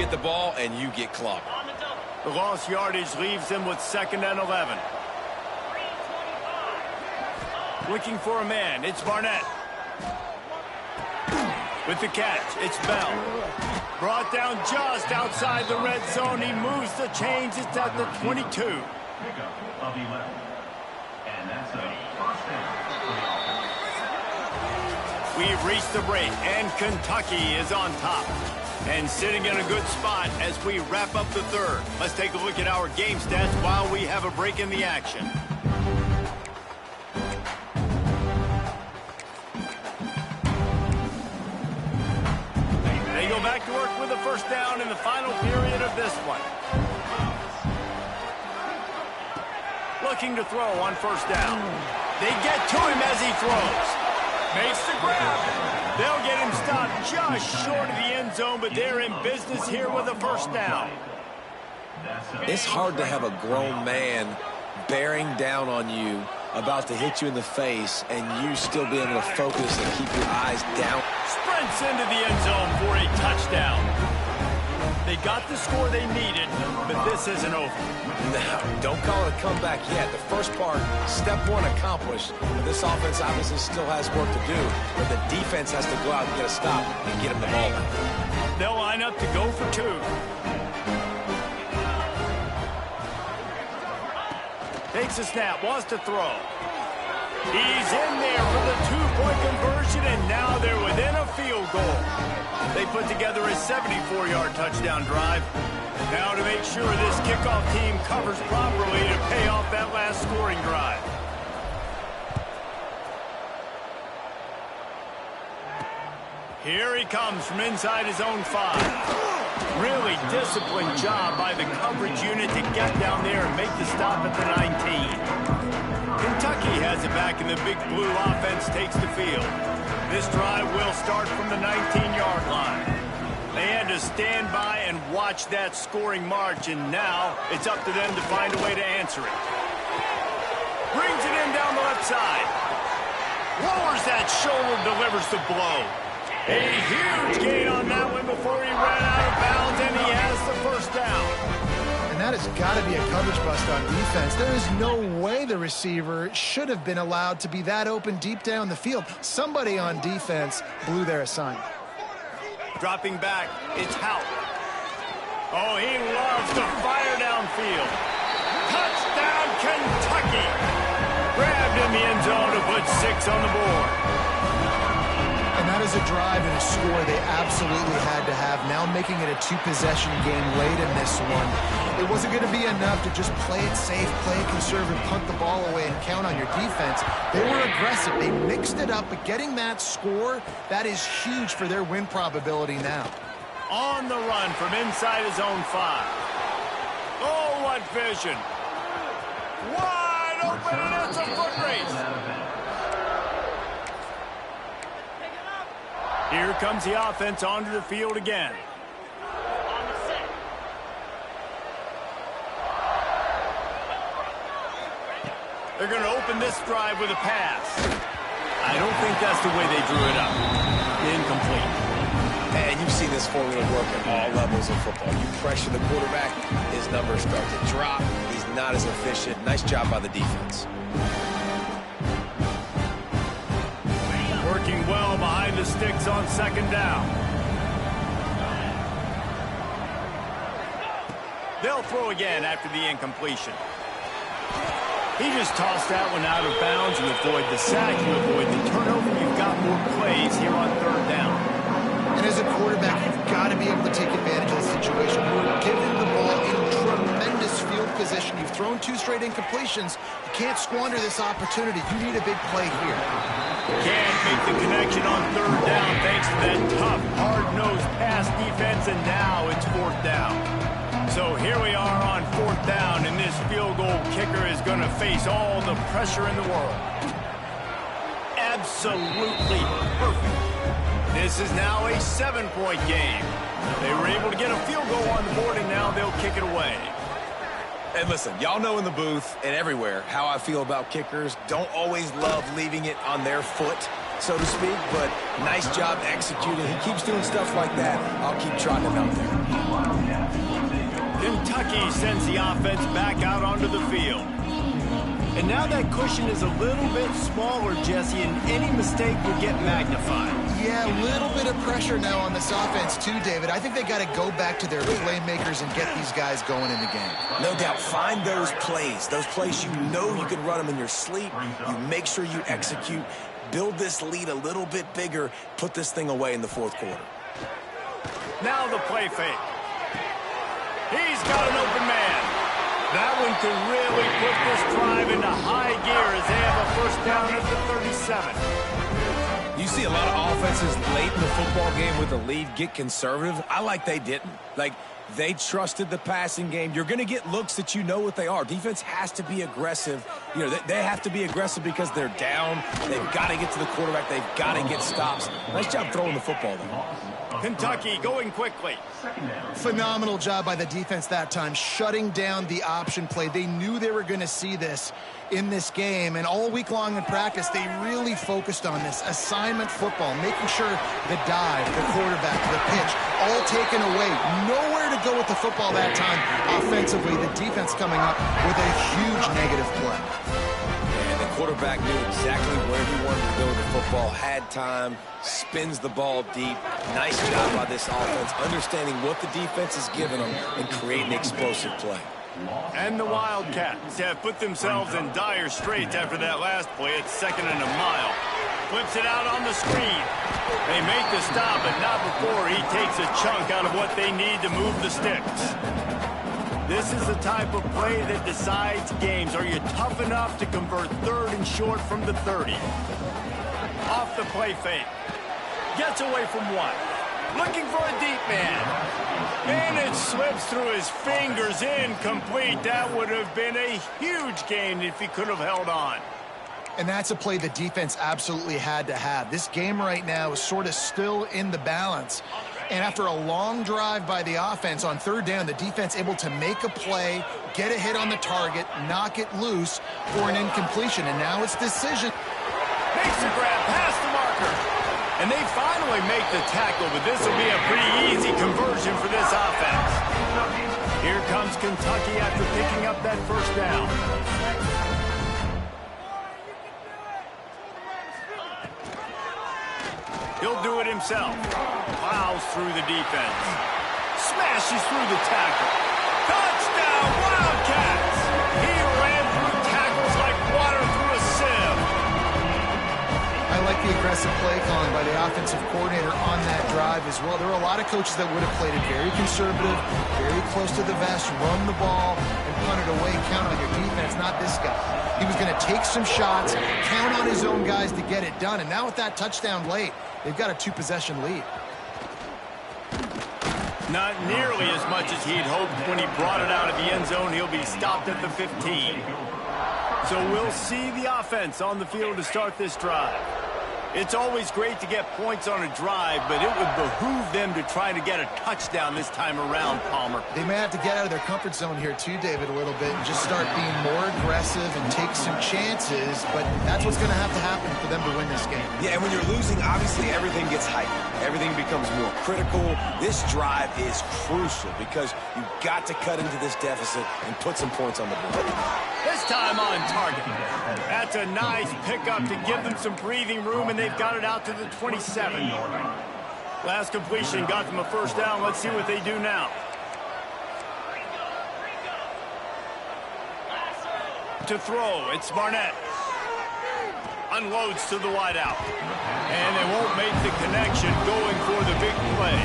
get the ball and you get clobbered. The lost yardage leaves them with 2nd and 11. Looking for a man, it's Barnett. With the catch, it's Bell. Brought down just outside the red zone. He moves the chains. It's at the 22. We've reached the break, and Kentucky is on top. And sitting in a good spot as we wrap up the 3rd. Let's take a look at our game stats while we have a break in the action. They go back to work with a 1st down in the final period of this one. Looking to throw on 1st down. They get to him as he throws. Makes the grab. They'll get him stopped just short of the end zone, but they're in business here with a 1st down. It's hard to have a grown man bearing down on you, about to hit you in the face, and you still be able to focus and keep your eyes down. Sprints into the end zone for a touchdown. They got the score they needed, but this isn't over. No, don't call it a comeback yet. The first part, step 1 accomplished. But this offense obviously still has work to do, but the defense has to go out and get a stop and get him the ball back. They'll line up to go for 2. Takes a snap, wants to throw. He's in there for the 2-point conversion, and now they're within a field goal. They put together a 74-yard touchdown drive. Now to make sure this kickoff team covers properly to pay off that last scoring drive. Here he comes from inside his own 5. Really disciplined job by the coverage unit to get down there and make the stop at the 19. Kentucky has it back, and the Big Blue offense takes the field. This drive will start from the 19-yard line. They had to stand by and watch that scoring march, and now it's up to them to find a way to answer it. Brings it in down the left side. Lowers that shoulder, delivers the blow. A huge gain on that one before he ran out of bounds, and he has the 1st down. And that has got to be a coverage bust on defense. There is no way the receiver should have been allowed to be that open deep down the field. Somebody on defense blew their assignment. Dropping back, it's Hout. Oh, he loves to fire downfield. Touchdown, Kentucky! Grabbed in the end zone to put 6 on the board. And that is a drive and a score they absolutely had to have. Now making it a 2-possession game late in this one. It wasn't going to be enough to just play it safe, play it conservative, punt the ball away, and count on your defense. They were aggressive. They mixed it up, but getting that score, that is huge for their win probability now. On the run from inside his own 5. Oh, what vision. Wide open, and it's a foot race. Here comes the offense onto the field again. They're going to open this drive with a pass. I don't think that's the way they drew it up. Incomplete. And you've seen this formula work at all levels of football. You pressure the quarterback, his numbers start to drop. He's not as efficient. Nice job by the defense. Working well behind the sticks on 2nd down. They'll throw again after the incompletion. He just tossed that one out of bounds. You avoid the sack, you avoid the turnover. You've got more plays here on 3rd down. And as a quarterback, you've got to be able to take advantage of the situation. You're given the ball in tremendous field position. You've thrown 2 straight incompletions. You can't squander this opportunity. You need a big play here. Can't make the connection on 3rd down thanks to that tough, hard-nosed pass defense, and now it's 4th down. So here we are on 4th down, and this field goal kicker is going to face all the pressure in the world. Absolutely perfect. This is now a 7-point game. They were able to get a field goal on the board, and now they'll kick it away. And listen, y'all know in the booth and everywhere how I feel about kickers. Don't always love leaving it on their foot, so to speak, but nice job executing. He keeps doing stuff like that. I'll keep trotting him out there. Kentucky sends the offense back out onto the field. And now that cushion is a little bit smaller, Jesse, and any mistake will get magnified. Yeah, a little bit of pressure now on this offense too, David. I think they got to go back to their playmakers and get these guys going in the game. No doubt. Find those plays you know you can run them in your sleep. You make sure you execute. Build this lead a little bit bigger. Put this thing away in the fourth quarter. Now the play fake. He's got an open man. That one can really put this drive into high gear as they have a first down at the 37. You see a lot of offenses late in the football game with a lead get conservative. I like they didn't. Like, they trusted the passing game. You're going to get looks that you know what they are. Defense has to be aggressive. You know, they have to be aggressive because they're down. They've got to get to the quarterback. They've got to get stops. Nice job throwing the football, though. Kentucky going quickly. Phenomenal job by the defense that time, shutting down the option play. They knew they were going to see this in this game, and all week long in practice, they really focused on this assignment football, making sure the dive, the quarterback, the pitch, all taken away. Nowhere to go with the football that time offensively. The defense coming up with a huge negative play. And the quarterback knew exactly where he wanted to go with the football, had time, spins the ball deep. Nice job by this offense, understanding what the defense is giving them and creating explosive play. And the Wildcats have put themselves in dire straits after that last play. It's 2nd and a mile. Flips it out on the screen. They make the stop, but not before he takes a chunk out of what they need to move the sticks. This is the type of play that decides games. Are you tough enough to convert 3rd and short from the 30? Off the play fake. Gets away from one. Looking for a deep man. And it slips through his fingers, incomplete. That would have been a huge gain if he could have held on. And that's a play the defense absolutely had to have. This game right now is sort of still in the balance. And after a long drive by the offense on 3rd down, the defense able to make a play, get a hit on the target, knock it loose for an incompletion. And now it's decision. Makes the grab past the marker. And they finally make the tackle, but this will be a pretty easy conversion for this offense. Here comes Kentucky after picking up that first down. He'll do it himself. Plows through the defense. Smashes through the tackle. Touchdown, Wildcats! He ran through tackles like water through a sieve. I like the aggressive play calling by the offensive coordinator on that drive as well. There were a lot of coaches that would have played it very conservative, very close to the vest, run the ball, and punt it away, count on your defense, not this guy. He was going to take some shots, count on his own guys to get it done, and now with that touchdown late, they've got a 2-possession lead. Not nearly as much as he'd hoped when he brought it out of the end zone. He'll be stopped at the 15. So we'll see the offense on the field to start this drive. It's always great to get points on a drive, but it would behoove them to try to get a touchdown this time around, Palmer. They may have to get out of their comfort zone here too, David, a little bit, and just start being more aggressive and take some chances, but that's what's going to have to happen for them to win this game. Yeah, and when you're losing, obviously everything gets heightened. Everything becomes more critical. This drive is crucial because you've got to cut into this deficit and put some points on the board. This time on target. That's a nice pickup to give them some breathing room, and they've got it out to the 27. Last completion got them a first down. Let's see what they do now. To throw, it's Barnett. Unloads to the wideout. And they won't make the connection going for the big play.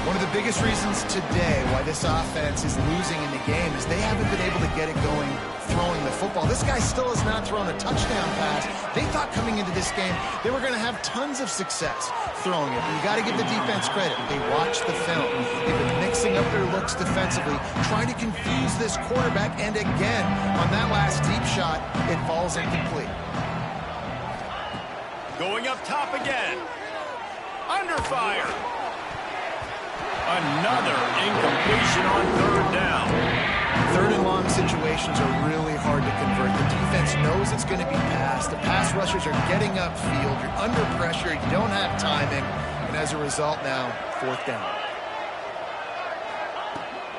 One of the biggest reasons today why this offense is losing in the game is they haven't been able to get it going throwing the football. This guy still has not thrown a touchdown pass. They thought coming into this game they were going to have tons of success throwing it. But you got to give the defense credit. They watched the film. They've been mixing up their looks defensively, trying to confuse this quarterback. And again, on that last deep shot, it falls incomplete. Going up top again. Under fire. Another incompletion on 3rd down. 3rd and long situations are really hard to convert. The defense knows it's going to be passed. The pass rushers are getting upfield. You're under pressure. You don't have timing. And as a result now, 4th down.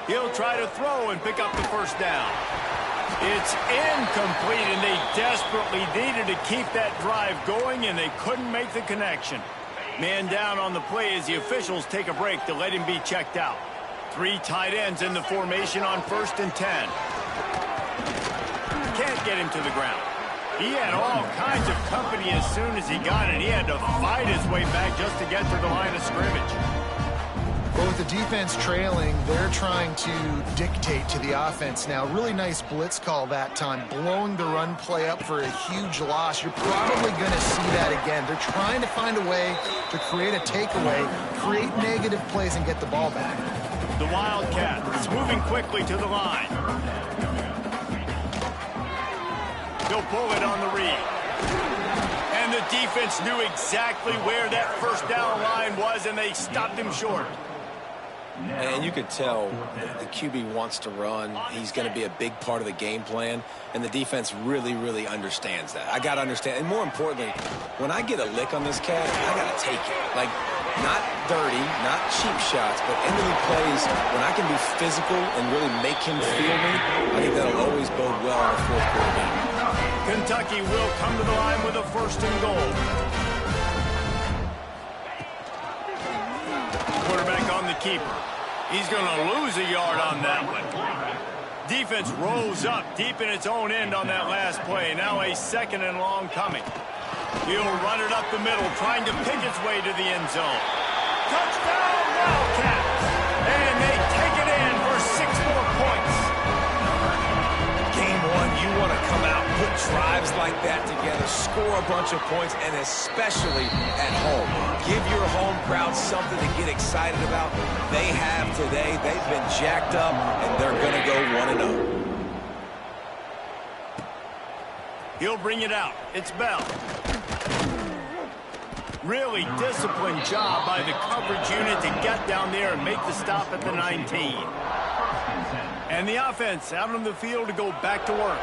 He'll try to throw and pick up the first down. It's incomplete, and they desperately needed to keep that drive going, and they couldn't make the connection. Man down on the play as the officials take a break to let him be checked out. 3 tight ends in the formation on 1st and 10. Can't get him to the ground. He had all kinds of company as soon as he got it. He had to fight his way back just to get to the line of scrimmage. Well, with the defense trailing, they're trying to dictate to the offense now. Really nice blitz call that time, blowing the run play up for a huge loss. You're probably going to see that again. They're trying to find a way to create a takeaway, create negative plays, and get the ball back. The Wildcat is moving quickly to the line. He'll pull it on the read. And the defense knew exactly where that first down line was, and they stopped him short. And you could tell the QB wants to run. He's going to be a big part of the game plan, and the defense really, really understands that. I got to understand, and more importantly, when I get a lick on this cat, I got to take it. Like, not dirty, not cheap shots, but end-of-the plays when I can be physical and really make him feel me. I think that'll always bode well in a fourth-quarter game. Kentucky will come to the line with a 1st and goal. Quarterback on the keeper. He's going to lose a yard on that one. Defense rolls up deep in its own end on that last play. Now a 2nd and long coming. He'll run it up the middle, trying to pick its way to the end zone. Touchdown, Wildcats! And they take it in for 6 more points. Game 1, you want to come out, put drives like that together, score a bunch of points, and especially at home. Give your home crowd something to get excited about. They have today. They've been jacked up, and they're going to go 1-0. He'll bring it out. It's Bell. Really disciplined job by the coverage unit to get down there and make the stop at the 19. And the offense out on the field to go back to work.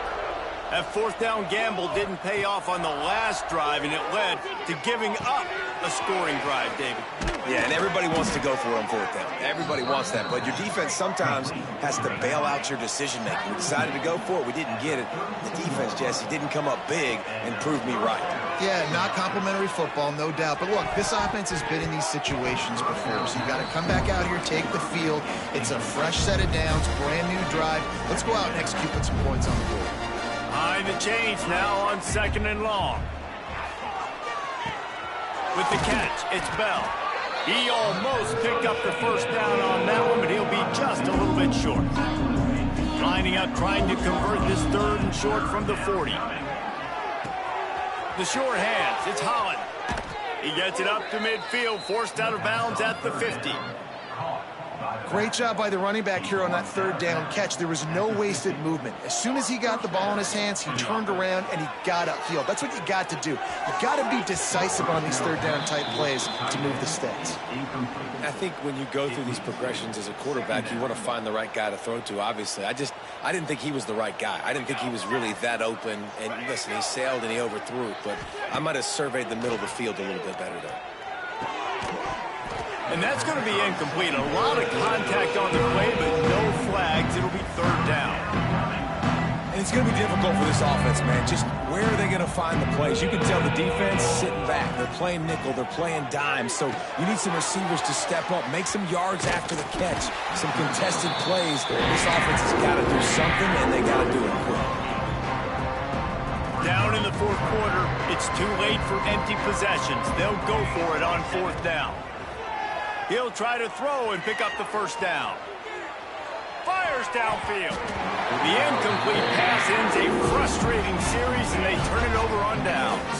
That 4th down gamble didn't pay off on the last drive, and it led to giving up a scoring drive, David. Yeah, and everybody wants to go for it on 4th down. Everybody wants that, but your defense sometimes has to bail out your decision-making. We decided to go for it. We didn't get it. The defense, Jesse, didn't come up big and prove me right. Yeah, not complimentary football, no doubt. But look, this offense has been in these situations before, so you got to come back out here, take the field. It's a fresh set of downs, brand new drive. Let's go out and execute, put some points on the board. Behind the chains now on 2nd and long. With the catch, it's Bell. He almost picked up the first down on that one, but he'll be just a little bit short. Lining up, trying to convert this 3rd and short from the 40. The short hands, it's Holland. He gets it up to midfield, forced out of bounds at the 50. Great job by the running back here on that 3rd down catch. There was no wasted movement. As soon as he got the ball in his hands, he turned around and he got upfield. That's what you got to do. You got to be decisive on these 3rd down type plays to move the sticks. I think when you go through these progressions as a quarterback, you want to find the right guy to throw to, obviously. I didn't think he was the right guy. I didn't think he was really that open. And listen, he sailed and he overthrew it, but I might have surveyed the middle of the field a little bit better there. And that's going to be incomplete. A lot of contact on the play, but no flags. It'll be 3rd down. And it's going to be difficult for this offense, man. Just where are they going to find the plays? You can tell the defense sitting back. They're playing nickel. They're playing dime. So you need some receivers to step up, make some yards after the catch, some contested plays. This offense has got to do something, and they got to do it quick. Down in the 4th quarter, it's too late for empty possessions. They'll go for it on 4th down. He'll try to throw and pick up the first down. Fires downfield. The incomplete pass ends a frustrating series, and they turn it over on downs.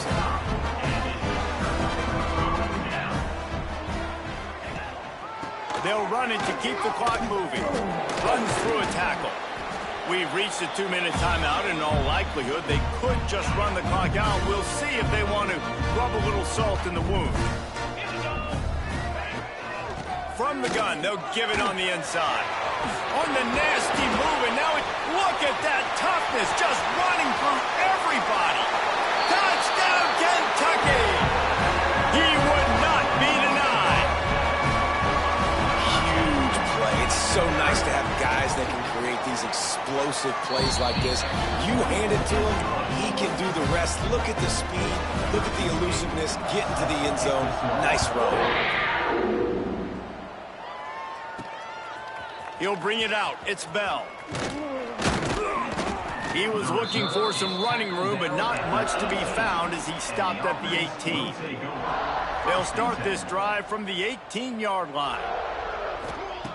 They'll run it to keep the clock moving. Runs through a tackle. We've reached a 2-minute timeout. In all likelihood, they could just run the clock out. We'll see if they want to rub a little salt in the wound. From the gun, they'll give it on the inside. On the nasty move, and now look at that toughness, just running through everybody. Touchdown, Kentucky! He would not be denied. Huge play. It's so nice to have guys that can create these explosive plays like this. You hand it to him, he can do the rest. Look at the speed, look at the elusiveness, get into the end zone. Nice run. He'll bring it out. It's Bell. He was looking for some running room, but not much to be found as he stopped at the 18. They'll start this drive from the 18-yard line.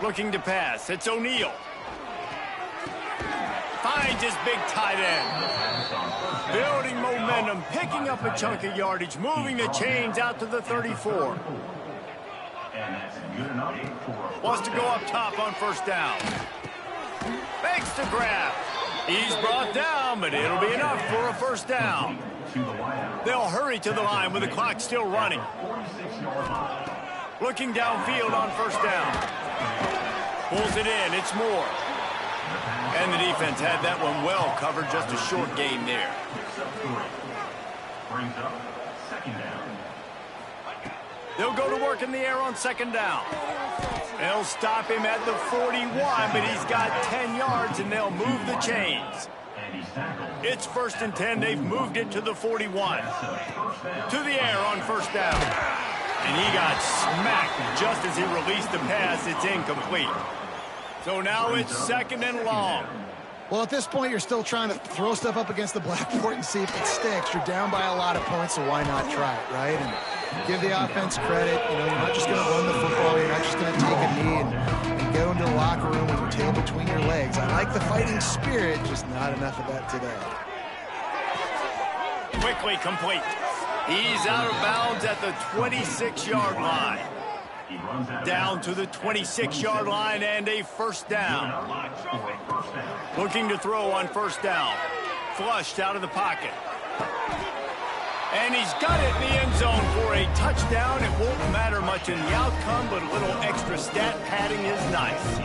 Looking to pass. It's O'Neal. Finds his big tight end. Building momentum, picking up a chunk of yardage, moving the chains out to the 34. Wants to go up top on first down. Fakes the grab. He's brought down, but it'll be enough for a first down. They'll hurry to the line with the clock still running. Looking downfield on first down. Pulls it in. It's Moore. And the defense had that one well covered. Just a short gain there. They'll go to work in the air on second down. They'll stop him at the 41, but he's got 10 yards, and they'll move the chains. It's 1st and 10. They've moved it to the 41. To the air on first down. And he got smacked just as he released the pass. It's incomplete. So now it's 2nd and long. Well, at this point, you're still trying to throw stuff up against the blackboard and see if it sticks. You're down by a lot of points, so why not try it, right? And give the offense credit. You know, you're not just going to run the football. You're not just going to take a knee and go into the locker room with your tail between your legs. I like the fighting spirit, just not enough of that today. Quickly complete. He's out of bounds at the 26-yard line. Down to the 26-yard line and a first down. Looking to throw on first down. Flushed out of the pocket. And he's got it in the end zone for a touchdown. It won't matter much in the outcome, but a little extra stat padding is nice.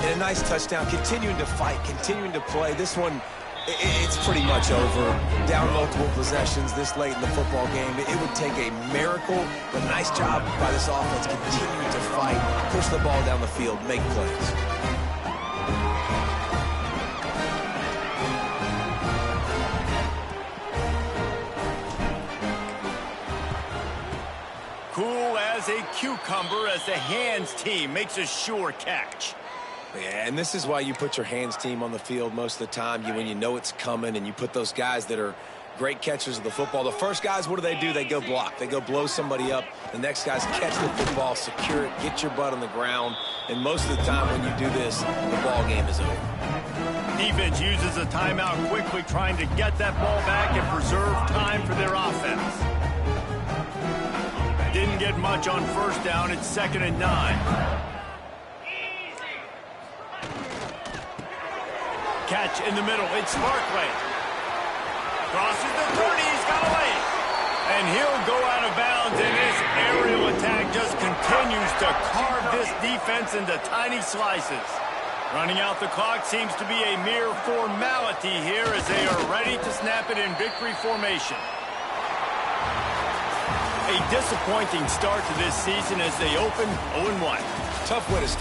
And a nice touchdown. Continuing to fight, continuing to play. This one, it's pretty much over. Down multiple possessions this late in the football game. It would take a miracle, but nice job by this offense continuing to fight, push the ball down the field, make plays. Cool as a cucumber as the hands team makes a sure catch. Yeah, and this is why you put your hands team on the field most of the time. When you know it's coming, and you put those guys that are great catchers of the football. The first guys, what do? They go block. They go blow somebody up. The next guys catch the football, secure it, get your butt on the ground. And most of the time when you do this, the ball game is over. Defense uses a timeout quickly, trying to get that ball back and preserve time for their offense. Didn't get much on first down. It's 2nd and 9. Catch in the middle. It's Barkley. Crosses the 30. He's got away. And he'll go out of bounds, and this aerial attack just continues to carve this defense into tiny slices. Running out the clock seems to be a mere formality here as they are ready to snap it in victory formation. A disappointing start to this season as they open 0-1. Tough way to start.